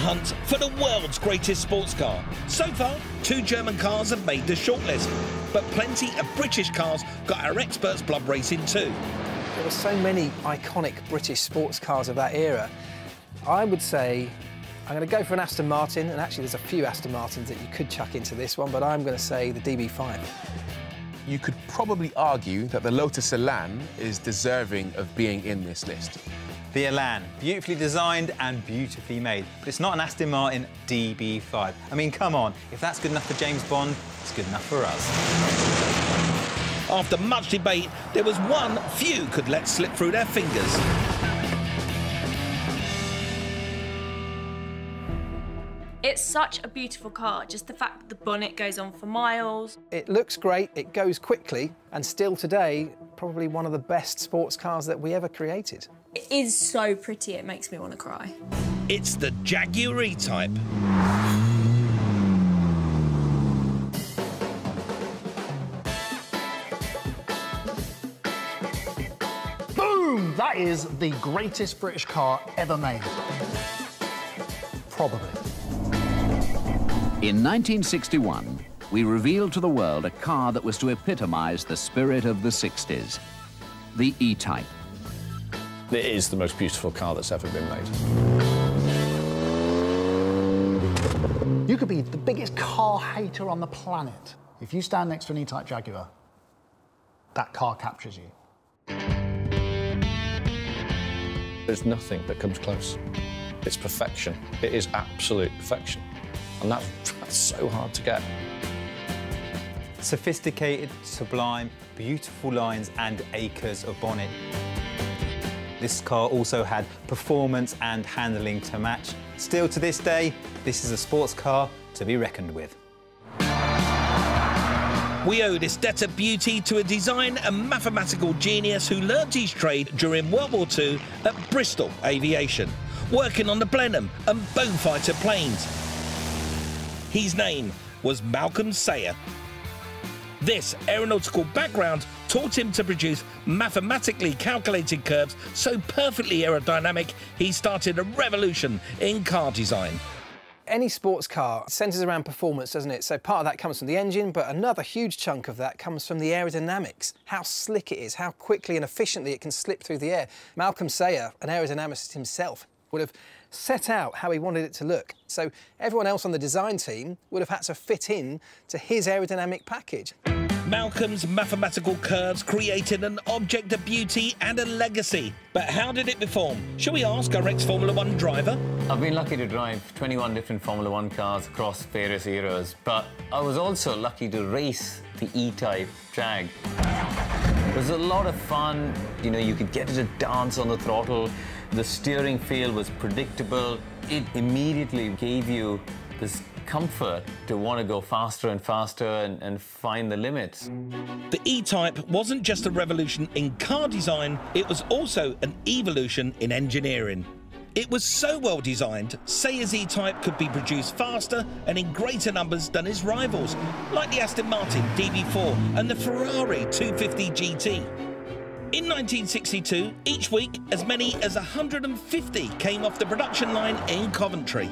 hunt for the world's greatest sports car. So far, 2 German cars have made the shortlist, but plenty of British cars got our experts' blood racing too. There were so many iconic British sports cars of that era. I would say I'm going to go for an Aston Martin, and actually there's a few Aston Martins that you could chuck into this one, but I'm going to say the DB5. You could probably argue that the Lotus Elan is deserving of being in this list. The Elan, beautifully designed and beautifully made, but it's not an Aston Martin DB5. I mean, come on, if that's good enough for James Bond, it's good enough for us. After much debate, there was one few could let slip through their fingers. It's such a beautiful car, just the fact that the bonnet goes on for miles. It looks great, it goes quickly, and still today, probably one of the best sports cars that we ever created. It is so pretty, it makes me want to cry. It's the Jaguar E Type. Boom! That is the greatest British car ever made. Probably. In 1961, we revealed to the world a car that was to epitomise the spirit of the 60s, the E-Type. It is the most beautiful car that's ever been made. You could be the biggest car hater on the planet. If you stand next to an E-Type Jaguar, that car captures you. There's nothing that comes close. It's perfection. It is absolute perfection. And that's so hard to get. Sophisticated, sublime, beautiful lines and acres of bonnet. This car also had performance and handling to match. Still to this day, this is a sports car to be reckoned with. We owe this debt of beauty to a design and mathematical genius who learnt his trade during World War II at Bristol Aviation, working on the Blenheim and Beaufighter planes. His name was Malcolm Sayer. This aeronautical background taught him to produce mathematically calculated curves so perfectly aerodynamic, he started a revolution in car design. Any sports car centres around performance, doesn't it? So part of that comes from the engine, but another huge chunk of that comes from the aerodynamics, how slick it is, how quickly and efficiently it can slip through the air. Malcolm Sayer, an aerodynamicist himself, would have set out how he wanted it to look. So everyone else on the design team would have had to fit in to his aerodynamic package. Malcolm's mathematical curves created an object of beauty and a legacy. But how did it perform? Shall we ask our ex-Formula One driver? I've been lucky to drive 21 different Formula One cars across various eras, but I was also lucky to race the E-Type Jag. It was a lot of fun. You know, you could get it to dance on the throttle. The steering feel was predictable. It immediately gave you this comfort to want to go faster and faster and find the limits. The E-Type wasn't just a revolution in car design, it was also an evolution in engineering. It was so well designed, Sayer's E-Type could be produced faster and in greater numbers than his rivals, like the Aston Martin DB4 and the Ferrari 250 GT. In 1962, each week, as many as 150 came off the production line in Coventry.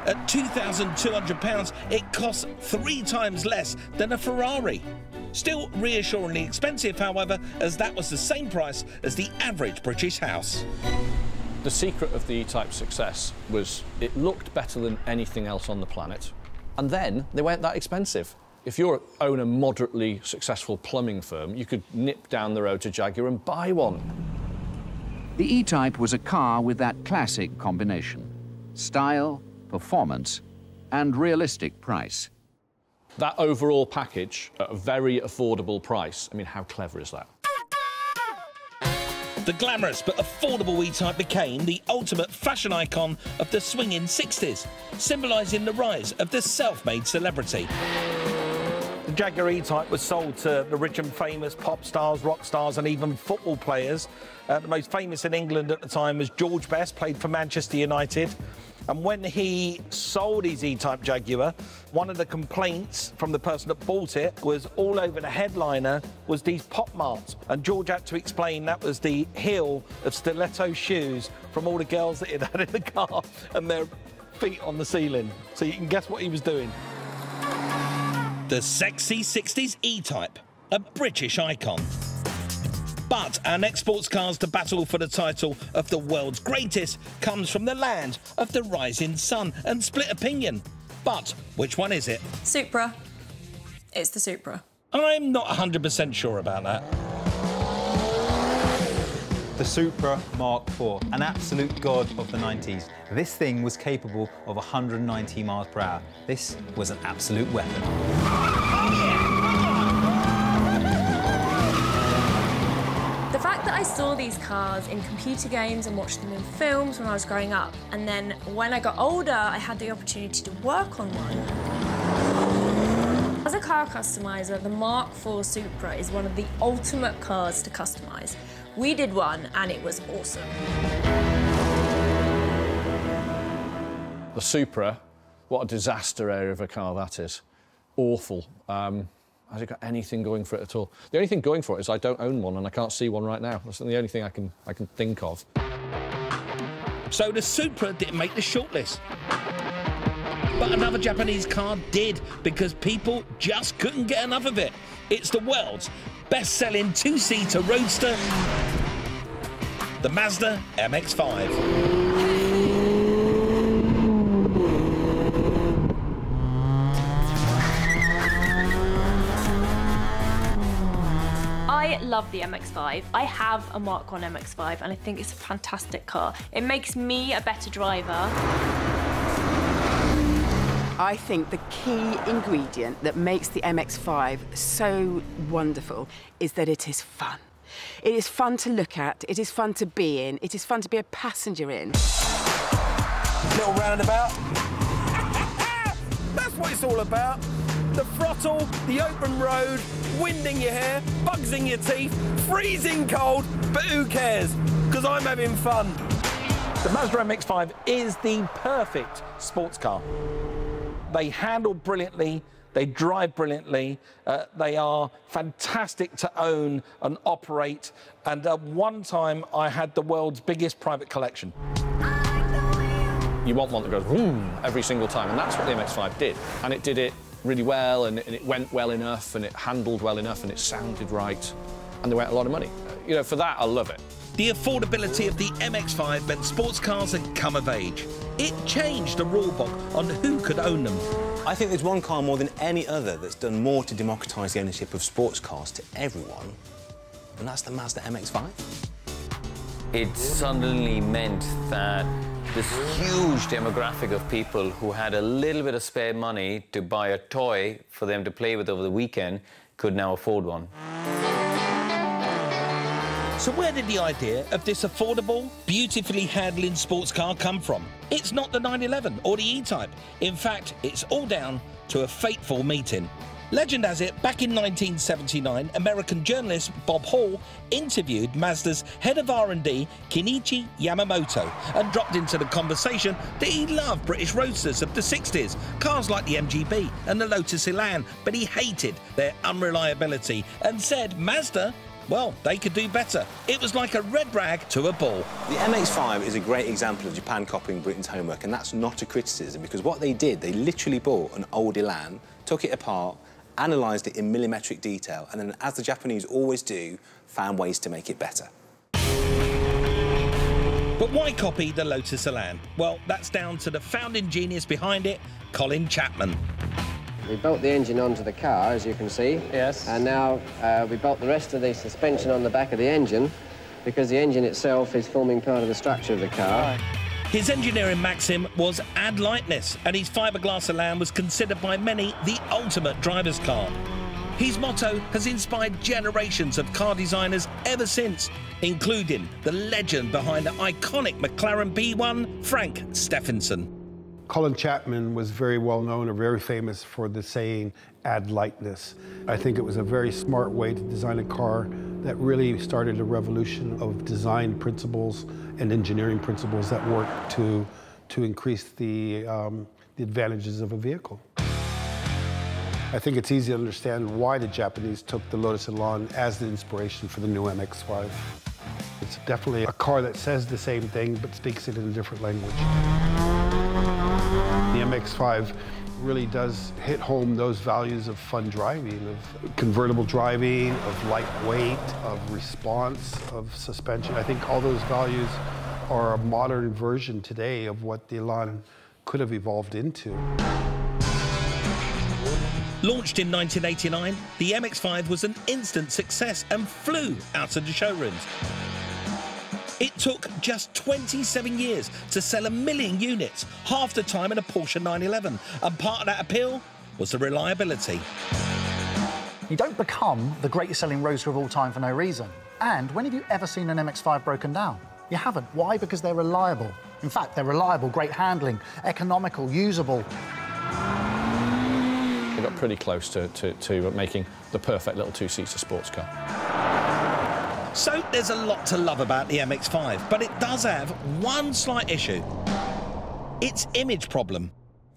At £2,200, it costs 3 times less than a Ferrari. Still reassuringly expensive, however, as that was the same price as the average British house. The secret of the E-Type success was it looked better than anything else on the planet, and then they weren't that expensive. If you own a moderately successful plumbing firm, you could nip down the road to Jaguar and buy one. The E-Type was a car with that classic combination: style, performance, and realistic price. That overall package at a very affordable price, I mean, how clever is that? The glamorous but affordable E-Type became the ultimate fashion icon of the swinging 60s, symbolising the rise of the self-made celebrity. The Jaguar E-Type was sold to the rich and famous pop stars, rock stars and even football players. The most famous in England at the time was George Best, played for Manchester United. And when he sold his E-Type Jaguar, one of the complaints from the person that bought it was all over the headliner was these pop marks. And George had to explain that was the heel of stiletto shoes from all the girls that he'd had in the car. And their feet on the ceiling, so you can guess what he was doing. The sexy 60s E-Type, a British icon. But our next sports cars to battle for the title of the world's greatest comes from the land of the rising sun and split opinion. But which one is it? Supra. It's the Supra. I'm not 100% sure about that. The Supra Mark IV, an absolute god of the 90s. This thing was capable of 190 miles per hour. This was an absolute weapon. The fact that I saw these cars in computer games and watched them in films when I was growing up, and then when I got older, I had the opportunity to work on one. As a car customiser, the Mark IV Supra is one of the ultimate cars to customise. We did one, and it was awesome. The Supra, what a disaster area of a car that is. Awful. Has it got anything going for it at all? The only thing going for it is I don't own one and I can't see one right now. That's the only thing I can think of. So the Supra didn't make the shortlist. But another Japanese car did, because people just couldn't get enough of it. It's the world's best-selling two-seater roadster, the Mazda MX-5. I love the MX-5. I have a Mark I MX-5 and I think it's a fantastic car. It makes me a better driver. I think the key ingredient that makes the MX-5 so wonderful is that it is fun. It is fun to look at, it is fun to be in, it is fun to be a passenger in. Little roundabout. That's what it's all about. The throttle, the open road, wind in your hair, bugs in your teeth, freezing cold, but who cares? Because I'm having fun. The Mazda MX-5 is the perfect sports car. They handle brilliantly, they drive brilliantly, they are fantastic to own and operate, and at one time I had the world's biggest private collection. You want one that goes vroom every single time, and that's what the MX-5 did. And it did it really well, and it went well enough, and it handled well enough, and it sounded right, and they went a lot of money. You know, for that, I love it. The affordability of the MX-5 meant sports cars had come of age. It changed the rule book on who could own them. I think there's one car more than any other that's done more to democratise the ownership of sports cars to everyone, and that's the Mazda MX-5. It suddenly meant that this huge demographic of people who had a little bit of spare money to buy a toy for them to play with over the weekend could now afford one. So where did the idea of this affordable, beautifully handling sports car come from? It's not the 911 or the E-Type. In fact, it's all down to a fateful meeting. Legend has it, back in 1979, American journalist Bob Hall interviewed Mazda's head of R&D, Kenichi Yamamoto, and dropped into the conversation that he loved British roadsters of the 60s, cars like the MGB and the Lotus Elan, but he hated their unreliability and said Mazda, well, they could do better. It was like a red rag to a bull. The MX-5 is a great example of Japan copying Britain's homework, and that's not a criticism, because what they did, they literally bought an old Elan, took it apart, analysed it in millimetric detail, and then, as the Japanese always do, found ways to make it better. But why copy the Lotus Elan? Well, that's down to the founding genius behind it, Colin Chapman. We built the engine onto the car, as you can see. Yes. And now we built the rest of the suspension on the back of the engine, because the engine itself is forming part of the structure of the car. His engineering maxim was add lightness, and his fiberglass Elan was considered by many the ultimate driver's car. His motto has inspired generations of car designers ever since, including the legend behind the iconic McLaren B1, Frank Stephenson. Colin Chapman was very well known or very famous for the saying, add lightness. I think it was a very smart way to design a car that really started a revolution of design principles and engineering principles that work to increase the advantages of a vehicle. I think it's easy to understand why the Japanese took the Lotus Elan as the inspiration for the new MX-5. It's definitely a car that says the same thing but speaks it in a different language. The MX-5 really does hit home those values of fun driving, of convertible driving, of lightweight, of response, of suspension. I think all those values are a modern version today of what the Elan could have evolved into. Launched in 1989, the MX-5 was an instant success and flew out of the showrooms. It took just 27 years to sell 1 million units, half the time in a Porsche 911, and part of that appeal was the reliability. You don't become the greatest selling roadster of all time for no reason. And when have you ever seen an MX-5 broken down? You haven't. Why? Because they're reliable. In fact, they're reliable, great handling, economical, usable. We got pretty close to making the perfect little two-seater sports car. So there's a lot to love about the MX-5, but it does have one slight issue. Its image problem.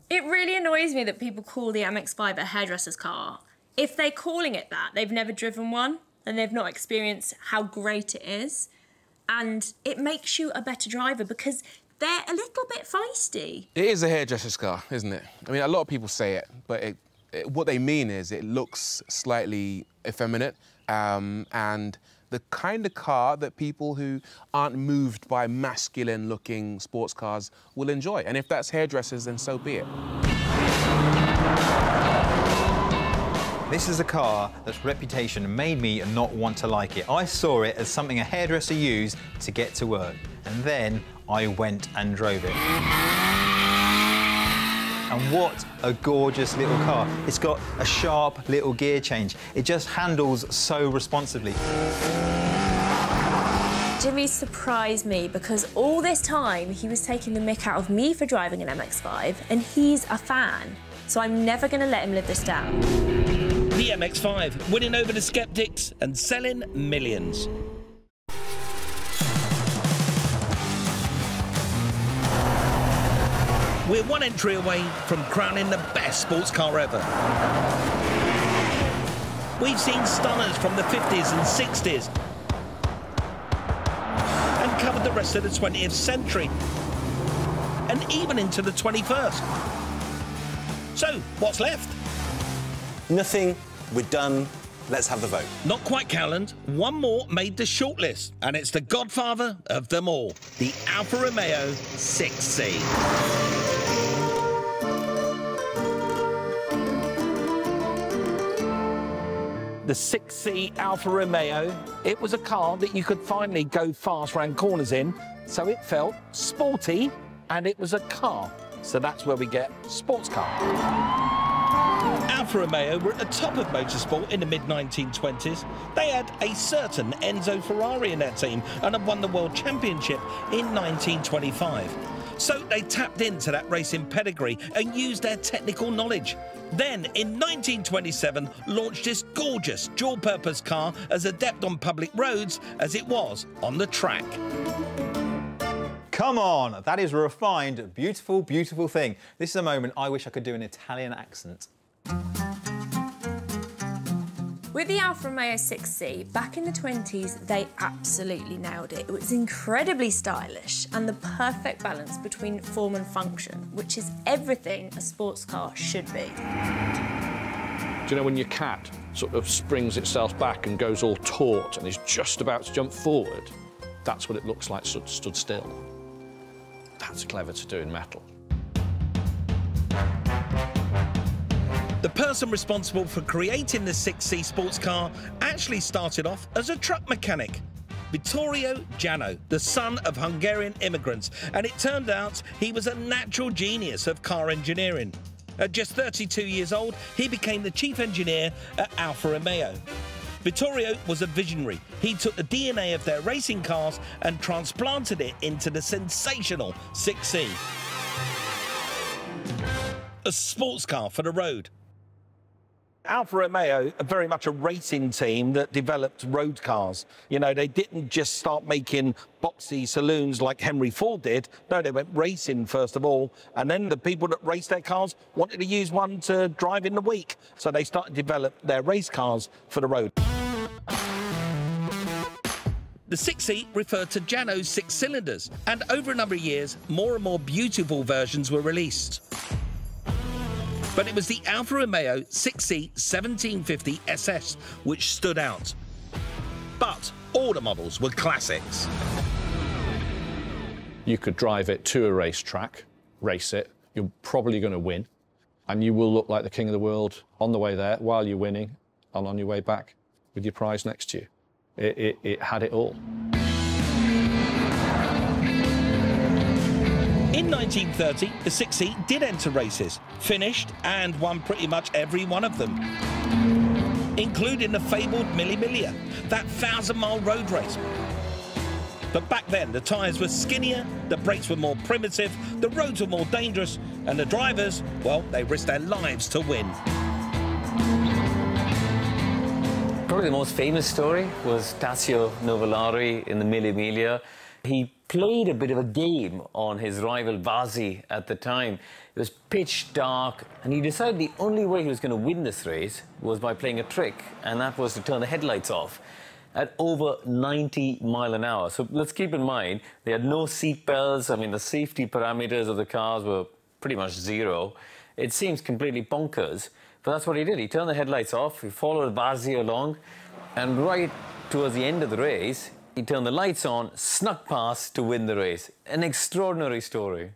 It really annoys me that people call the MX-5 a hairdresser's car. If they're calling it that, they've never driven one and they've not experienced how great it is. And it makes you a better driver because they're a little bit feisty. It is a hairdresser's car, isn't it? I mean, a lot of people say it, but what they mean is it looks slightly effeminate and the kind of car that people who aren't moved by masculine-looking sports cars will enjoy. And if that's hairdressers, then so be it. This is a car that's reputation made me not want to like it. I saw it as something a hairdresser used to get to work, and then I went and drove it. And what a gorgeous little car. It's got a sharp little gear change. It just handles so responsively. Jimmy surprised me because all this time he was taking the mick out of me for driving an MX-5 and he's a fan. So I'm never going to let him live this down. The MX-5 winning over the skeptics and selling millions. We're one entry away from crowning the best sports car ever. We've seen stunners from the 50s and 60s and covered the rest of the 20th century and even into the 21st. So, what's left? Nothing. We're done. Let's have the vote. Not quite Cowland. One more made the shortlist, and it's the godfather of them all, the Alfa Romeo 6C. The 6C Alfa Romeo, it was a car that you could finally go fast round corners in, so it felt sporty, and it was a car. So that's where we get sports car. Alfa Romeo were at the top of motorsport in the mid-1920s. They had a certain Enzo Ferrari in their team and had won the World Championship in 1925. So they tapped into that racing pedigree and used their technical knowledge. Then, in 1927, launched this gorgeous dual-purpose car as adept on public roads as it was on the track. Come on, that is a refined, beautiful, beautiful thing. This is a moment I wish I could do an Italian accent. With the Alfa Romeo 6C, back in the 20s, they absolutely nailed it. It was incredibly stylish and the perfect balance between form and function, which is everything a sports car should be. Do you know when your cat sort of springs itself back and goes all taut and is just about to jump forward? That's what it looks like stood still. That's clever to do in metal. The person responsible for creating the 6C sports car actually started off as a truck mechanic, Vittorio Jano, the son of Hungarian immigrants, and it turned out he was a natural genius of car engineering. At just 32 years old, he became the chief engineer at Alfa Romeo. Vittorio was a visionary. He took the DNA of their racing cars and transplanted it into the sensational 6C. A sports car for the road. Alfa Romeo are very much a racing team that developed road cars. You know, they didn't just start making boxy saloons like Henry Ford did. No, they went racing first of all, and then the people that raced their cars wanted to use one to drive in the week. So they started to develop their race cars for the road. The 6-seat referred to Jano's 6 cylinders, and over a number of years, more and more beautiful versions were released. But it was the Alfa Romeo 6-seat 1750 SS which stood out. But all the models were classics. You could drive it to a racetrack, race it, you're probably going to win, and you will look like the king of the world on the way there while you're winning and on your way back with your prize next to you. It had it all. In 1930, the 6-seat did enter races, finished and won pretty much every one of them, including the fabled Mille Miglia, that 1,000-mile road race. But back then, the tyres were skinnier, the brakes were more primitive, the roads were more dangerous, and the drivers, well, they risked their lives to win. Probably the most famous story was Tasio Novellari in the Mille Miglia. He played a bit of a game on his rival Vasi at the time. It was pitch dark, and he decided the only way he was going to win this race was by playing a trick, and that was to turn the headlights off at over 90 miles an hour. So let's keep in mind, they had no seat belts. I mean, the safety parameters of the cars were pretty much zero. It seems completely bonkers, but that's what he did. He turned the headlights off, he followed Vasi along, and right towards the end of the race, he turned the lights on, snuck past to win the race. An extraordinary story.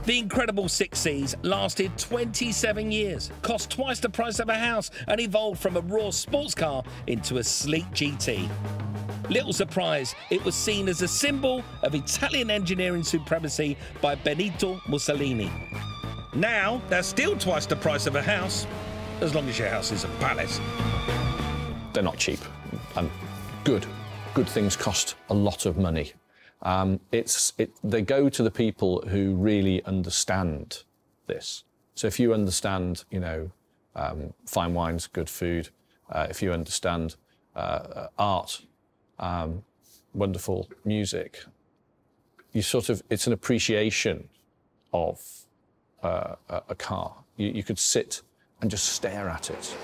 The incredible 6Cs lasted 27 years, cost twice the price of a house, and evolved from a raw sports car into a sleek GT. Little surprise, it was seen as a symbol of Italian engineering supremacy by Benito Mussolini. Now, they're still twice the price of a house, as long as your house is a palace. They're not cheap, and good things cost a lot of money. They go to the people who really understand this. So if you understand, you know, fine wines, good food, if you understand art, wonderful music, it's an appreciation of a car. You could sit and just stare at it.